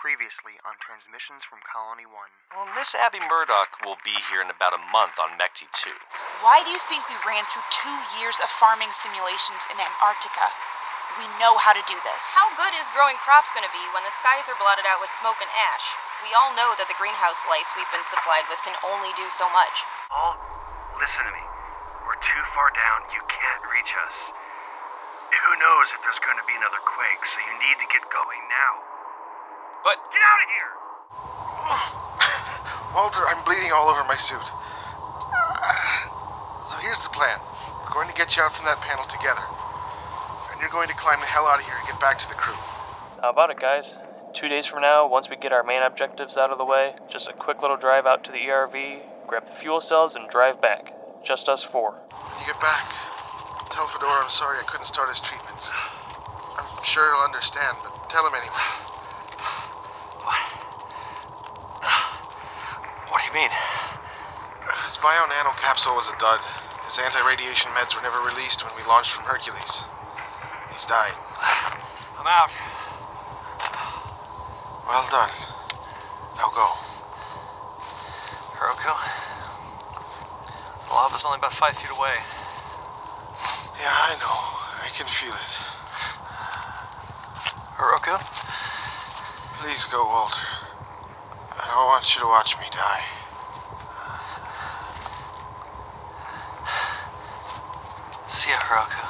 Previously on Transmissions from Colony 1. Well, Miss Abby Murdoch will be here in about a month on mecti 2. Why do you think we ran through 2 years of farming simulations in Antarctica? We know how to do this. How good is growing crops going to be when the skies are blotted out with smoke and ash? We all know that the greenhouse lights we've been supplied with can only do so much. Oh, listen to me. We're too far down. You can't reach us. Who knows if there's going to be another quake, so you need to get going now. But... Get out of here! Walter, I'm bleeding all over my suit. So here's the plan. We're going to get you out from that panel together. And you're going to climb the hell out of here and get back to the crew. How about it, guys? 2 days from now, once we get our main objectives out of the way, just a quick little drive out to the ERV, grab the fuel cells, and drive back. Just us four. When you get back, tell Fedor I'm sorry I couldn't start his treatments. I'm sure he'll understand, but tell him anyway. What do you mean? His bio-nano capsule was a dud. His anti-radiation meds were never released when we launched from Hercules. He's dying. I'm out. Well done. Now go. Hiroko? The lava's only about 5 feet away. Yeah, I know. I can feel it. Hiroko? Please go, Walter. I don't want you to watch me die. See ya, Hiroko.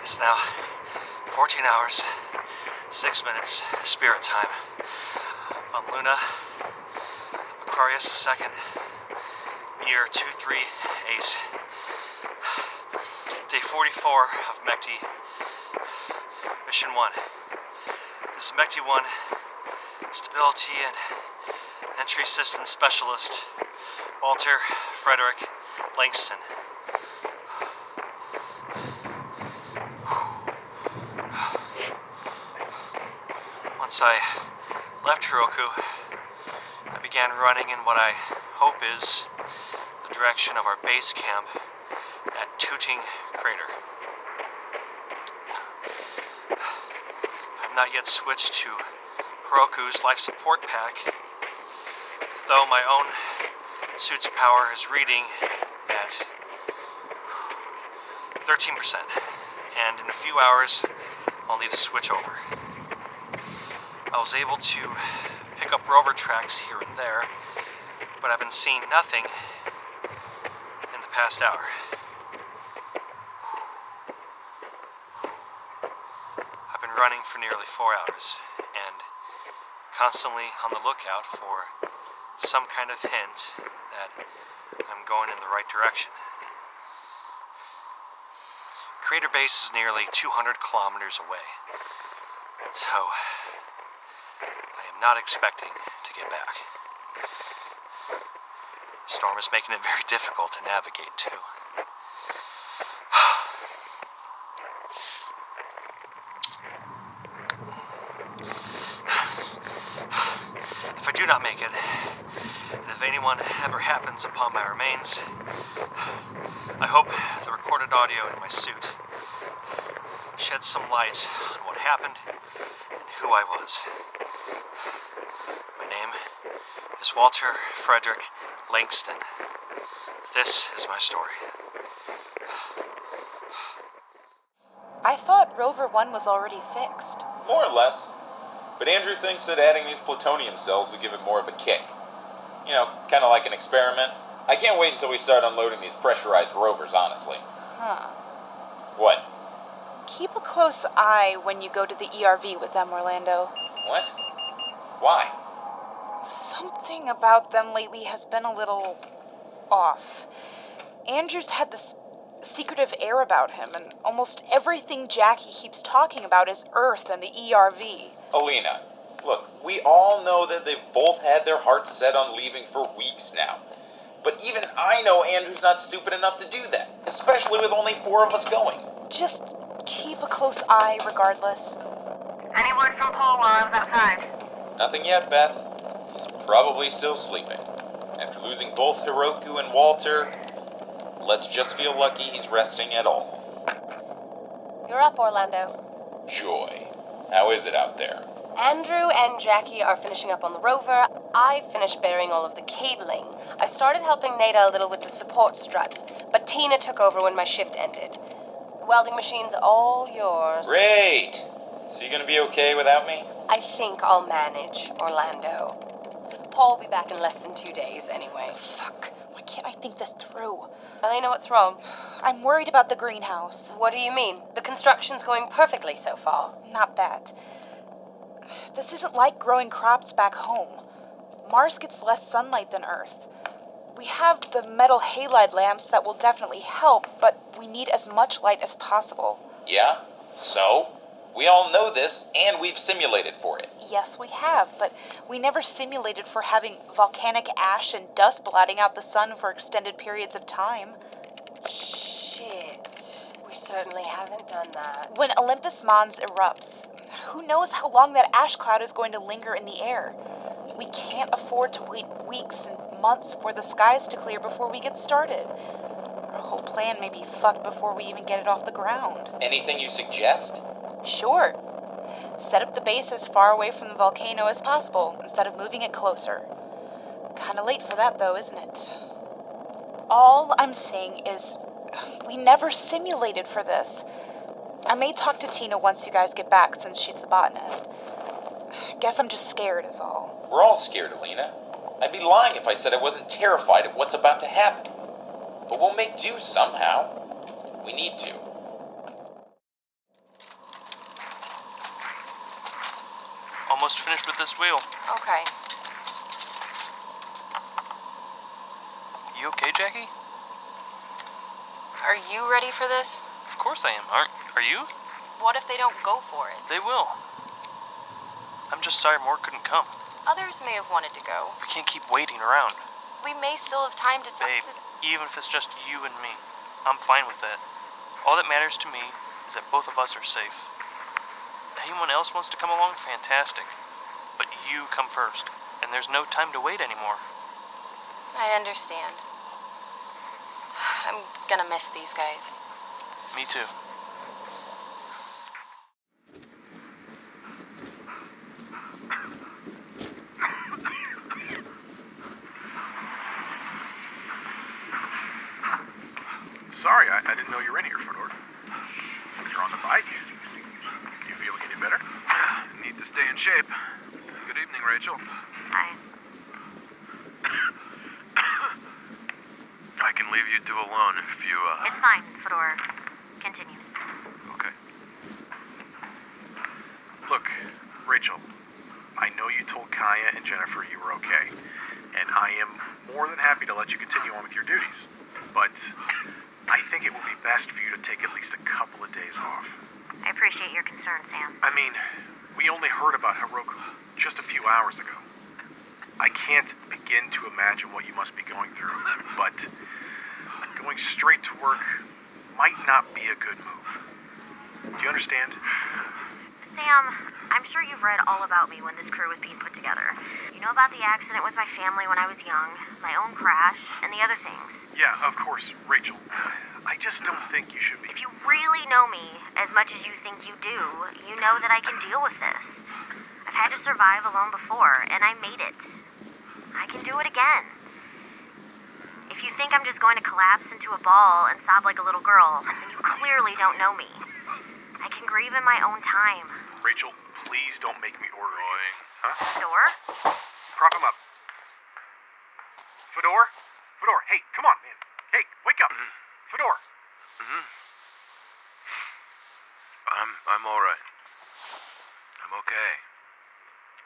It's now 14 hours, 6 minutes, spirit time. On Luna, Aquarius II, year 238. Day 44 of mecti, Mission 1. This is mecti 1, Stability and Entry System Specialist, Walter Frederick Langston. Once I left Hiroko, I began running in what I hope is the direction of our base camp at Tooting Crater. I've not yet switched to Hiroko's life support pack, though my own suit's power is reading at 13%, and in a few hours I'll need to switch over. I was able to pick up rover tracks here and there, but I've been seeing nothing in the past hour. I've been running for nearly 4 hours, and constantly on the lookout for some kind of hint that I'm going in the right direction. Crater Base is nearly 200 kilometers away, so I am not expecting to get back. The storm is making it very difficult to navigate, too. If I do not make it, and if anyone ever happens upon my remains, I hope the recorded audio in my suit sheds some light on what happened and who I was. My name is Walter Frederick Langston. This is my story. I thought Rover 1 was already fixed. More or less. But Andrew thinks that adding these plutonium cells would give it more of a kick. You know, kind of like an experiment. I can't wait until we start unloading these pressurized rovers, honestly. Huh. What? Keep a close eye when you go to the ERV with them, Orlando. What? Why? Something about them lately has been a little off. Andrew's had this secretive air about him, and almost everything Jackie keeps talking about is Earth and the ERV. Elina, look, we all know that they've both had their hearts set on leaving for weeks now. But even I know Andrew's not stupid enough to do that, especially with only 4 of us going. Just keep a close eye regardless. Any word from Paul while I was outside? Nothing yet, Beth. He's probably still sleeping. After losing both Hiroko and Walter, Let's just feel lucky he's resting at all. You're up, Orlando. Joy. How is it out there? Andrew and Jackie are finishing up on the rover. I finished burying all of the cabling. I started helping Neda a little with the support struts, but Tina took over when my shift ended. The welding machine's all yours. Great! So you gonna be okay without me? I think I'll manage, Orlando. Paul will be back in less than 2 days anyway. Fuck. Why can't I think this through? Elina, what's wrong? I'm worried about the greenhouse. What do you mean? The construction's going perfectly so far. Not that. This isn't like growing crops back home. Mars gets less sunlight than Earth. We have the metal halide lamps that will definitely help, but we need as much light as possible. Yeah? So? We all know this, and we've simulated for it. Yes, we have, but we never simulated for having volcanic ash and dust blotting out the sun for extended periods of time. Shit. We certainly haven't done that. When Olympus Mons erupts, who knows how long that ash cloud is going to linger in the air? We can't afford to wait weeks and months for the skies to clear before we get started. Our whole plan may be fucked before we even get it off the ground. Anything you suggest? Sure. Set up the base as far away from the volcano as possible, instead of moving it closer. Kinda late for that, though, isn't it? All I'm saying is, we never simulated for this. I may talk to Tina once you guys get back, since she's the botanist. Guess I'm just scared is all. We're all scared, Elina. I'd be lying if I said I wasn't terrified at what's about to happen. But we'll make do somehow. We need to. Almost finished with this wheel. Okay. You okay, Jackie? Are you ready for this? Of course I am. Are you? What if they don't go for it? They will. I'm just sorry more couldn't come. Others may have wanted to go. We can't keep waiting around. We may still have time to talk Babe, to... even if it's just you and me, I'm fine with that. All that matters to me is that both of us are safe. Anyone else wants to come along, fantastic. But you come first, and there's no time to wait anymore. I understand. I'm gonna miss these guys. Me too. Sorry, I didn't know you were in here, Fedor. You're on the bike. You feeling any better? Need to stay in shape. Good evening, Rachel. Hi. I can leave you two alone if you, It's fine, Fedor. Continue. Okay. Look, Rachel, I know you told Kaia and Jennifer you were okay, and I am more than happy to let you continue on with your duties. But I think it would be best for you to take at least a couple of days off. I appreciate your concern, Sam. I mean, we only heard about Hiroku just a few hours ago. I can't begin to imagine what you must be going through, but going straight to work might not be a good move. Do you understand? Sam, I'm sure you've read all about me when this crew was being put together. You know about the accident with my family when I was young, my own crash, and the other things. Yeah, of course, Rachel. I just don't think you should be. If you really know me as much as you think you do, you know that I can deal with this. I've had to survive alone before, and I made it. I can do it again. If you think I'm just going to collapse into a ball and sob like a little girl, then you clearly don't know me. I can grieve in my own time. Rachel, please don't make me order you. Huh? Fedor? Prop him up. Fedor? Fedor, hey, come on, man. Hey, wake up. Fedor. I'm all right. I'm okay.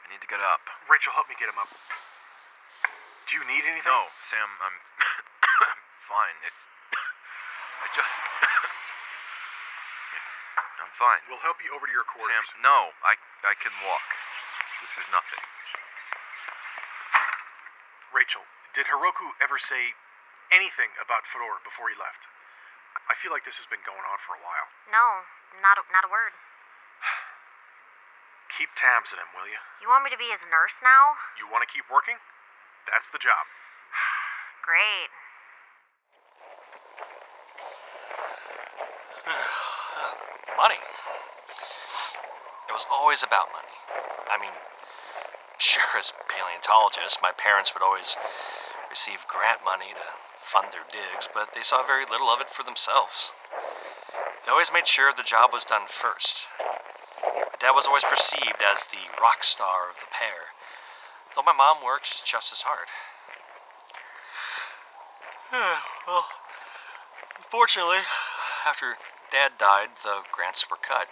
I need to get up. Rachel, help me get him up. Do you need anything? No, Sam, I'm I'm fine. I'm fine. We'll help you over to your quarters. Sam, no, I can walk. This is nothing. Rachel, did Hiroku ever say anything about Fedor before he left? I feel like this has been going on for a while. No, not a word. Keep tabs on him, will you? You want me to be his nurse now? You want to keep working? That's the job. Great. Money. It was always about money. I mean, sure, as paleontologists, my parents would always receive grant money to fund their digs, but they saw very little of it for themselves. They always made sure the job was done first. My dad was always perceived as the rock star of the pair, though my mom worked just as hard. Well, unfortunately, after Dad died, the grants were cut.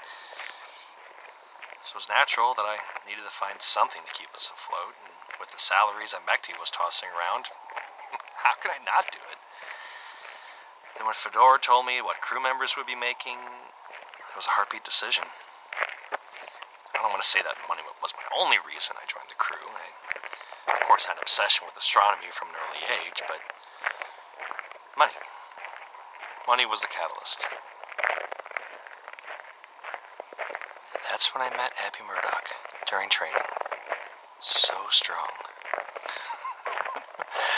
So it was natural that I needed to find something to keep us afloat, and with the salaries a mecti was tossing around, how could I not do it? Then when Fedor told me what crew members would be making, it was a heartbeat decision. I don't want to say that money was my only reason I joined the crew. I, of course, had an obsession with astronomy from an early age, but money. Money was the catalyst. That's when I met Abby Murdoch during training. So strong.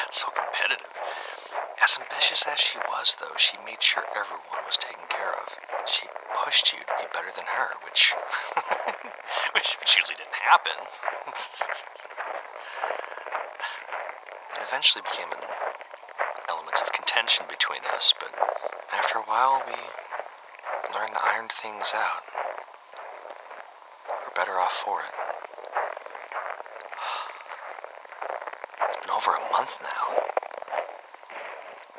So competitive. As ambitious as she was, though, she made sure everyone was taken care of. She pushed you to be better than her, which usually didn't happen. It eventually became an element of contention between us, but after a while, we learned to iron things out. We're better off for it. It's been over a month now.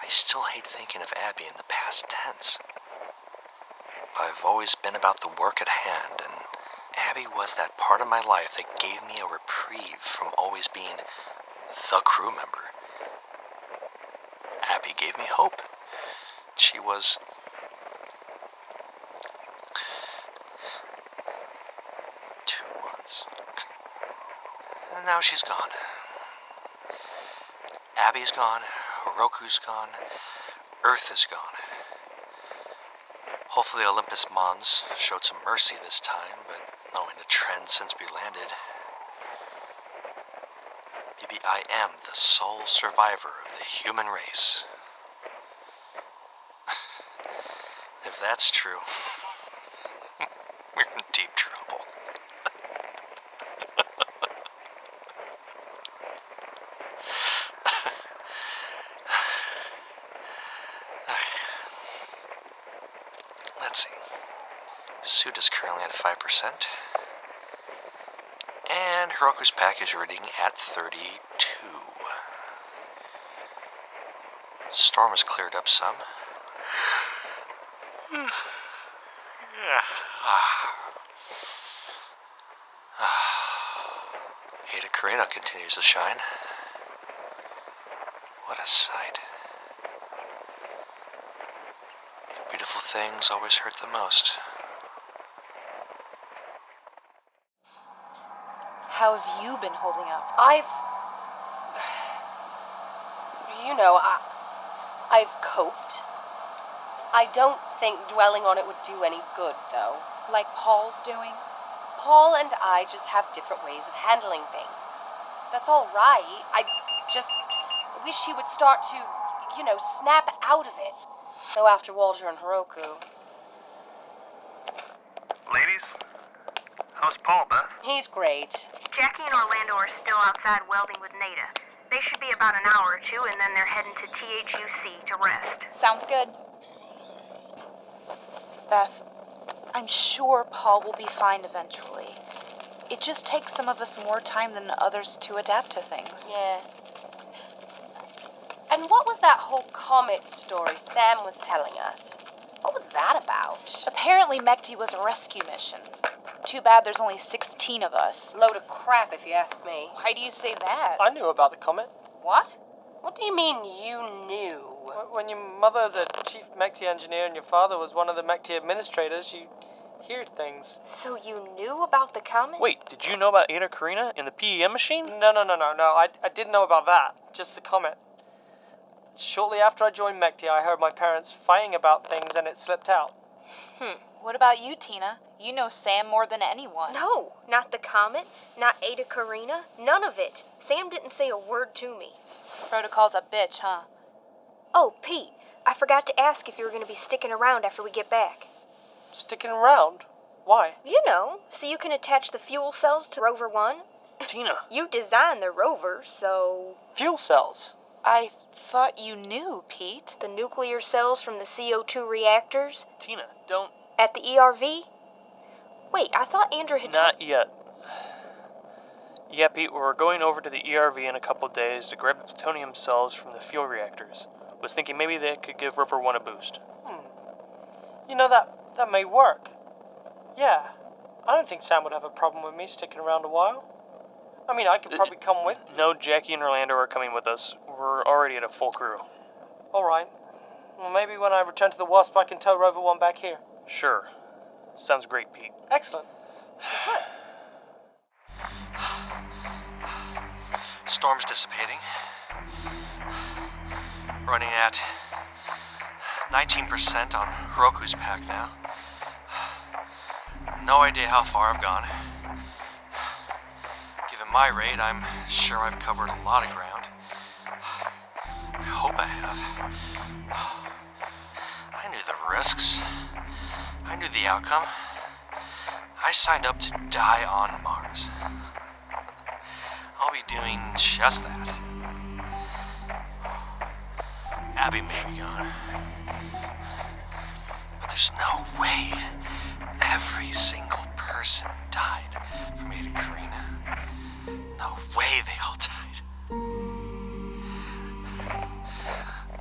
I still hate thinking of Abby in the past tense. But I've always been about the work at hand, and Abby was that part of my life that gave me a reprieve from always being the crew member. Abby gave me hope. She was 2 months. And now she's gone. Abby's gone, Oroku's gone, Earth is gone. Hopefully Olympus Mons showed some mercy this time, but knowing the trend since we landed, maybe I am the sole survivor of the human race. If that's true, we're in deep trouble. Let's see. Suit is currently at 5%. And Hiroku's pack is reading at 32. Storm has cleared up some. Ada Karina continues to shine. What a sight. The beautiful things always hurt the most. How have you been holding up? I've coped. I don't think dwelling on it would do any good, though. Like Paul's doing? Paul and I just have different ways of handling things. That's all right. I just wish he would start to, snap out of it. Though after Walter and Hiroku. Ladies, how's Paul, Beth? He's great. Jackie and Orlando are still outside welding with Neda. They should be about an hour or two, and then they're heading to THUC to rest. Sounds good. Beth, I'm sure Paul will be fine eventually. It just takes some of us more time than others to adapt to things. Yeah. And what was that whole comet story Sam was telling us? What was that about? Apparently mecti was a rescue mission. Too bad there's only 16 of us. Load of crap, if you ask me. Why do you say that? I knew about the comet. What? What do you mean you knew? When your mother was a chief mecti engineer and your father was one of the mecti administrators, you hear things. So you knew about the comet? Wait, did you know about Ada Karina in the PEM machine? No. I didn't know about that. Just the comet. Shortly after I joined mecti, I heard my parents fighting about things and it slipped out. What about you, Tina? You know Sam more than anyone. No, not the comet, not Ada Karina, none of it. Sam didn't say a word to me. Protocol's a bitch, huh? Oh, Pete, I forgot to ask if you were going to be sticking around after we get back. Sticking around? Why? You know, so you can attach the fuel cells to Rover 1. Tina. You designed the rover, so... Fuel cells? I thought you knew, Pete. The nuclear cells from the CO2 reactors? Tina, don't... At the ERV? Wait, I thought Andrew had... Not yet. Yeah, Pete, we're going over to the ERV in a couple days to grab the plutonium cells from the fuel reactors. Was thinking maybe they could give Rover 1 a boost. You know, that may work. Yeah. I don't think Sam would have a problem with me sticking around a while. I mean, I could probably come with. No, Jackie and Orlando are coming with us. We're already at a full crew. All right. Well, maybe when I return to the Wasp, I can tow Rover 1 back here. Sure. Sounds great, Pete. Excellent. Storm's dissipating. Running at 19% on Heroku's pack now. No idea how far I've gone. Given my rate, I'm sure I've covered a lot of ground. I hope I have. I knew the risks. I knew the outcome. I signed up to die on Mars. I'll be doing just that. Abby may be gone. But there's no way every single person died from Ada Karina. No way they all died.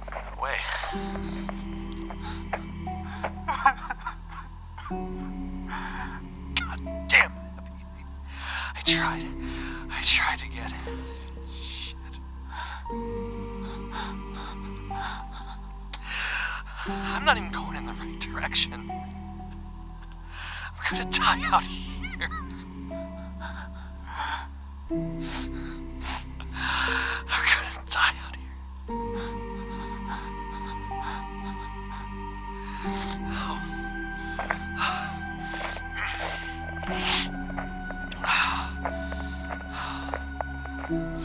No way. God damn it, Abby. I tried to get it. Shit. I'm not even going in the right direction. I'm gonna die out here. I'm gonna die out here.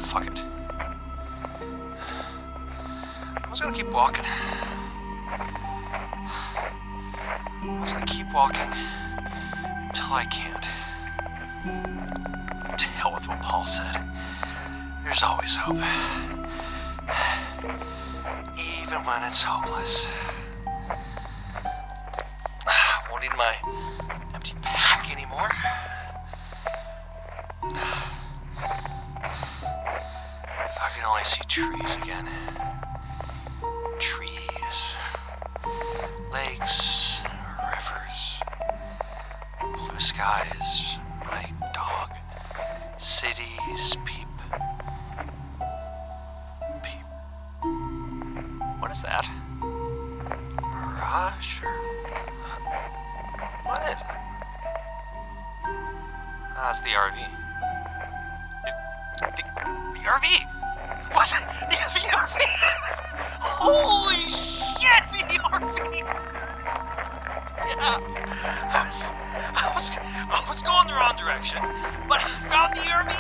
Fuck it. I was gonna keep walking. I was gonna keep walking until I can't. To hell with what Paul said. There's always hope. Even when it's hopeless. Won't need my empty pack anymore. If I could only see trees again. Trees. Lakes. Rivers. Blue skies. My dog. Cities. Peep. What is that? Mirage? Or... What is it? Ah, it's the RV. The RV! What's it? The RV! Holy shit, the RV! Yeah, I was going the wrong direction, but I found the RV!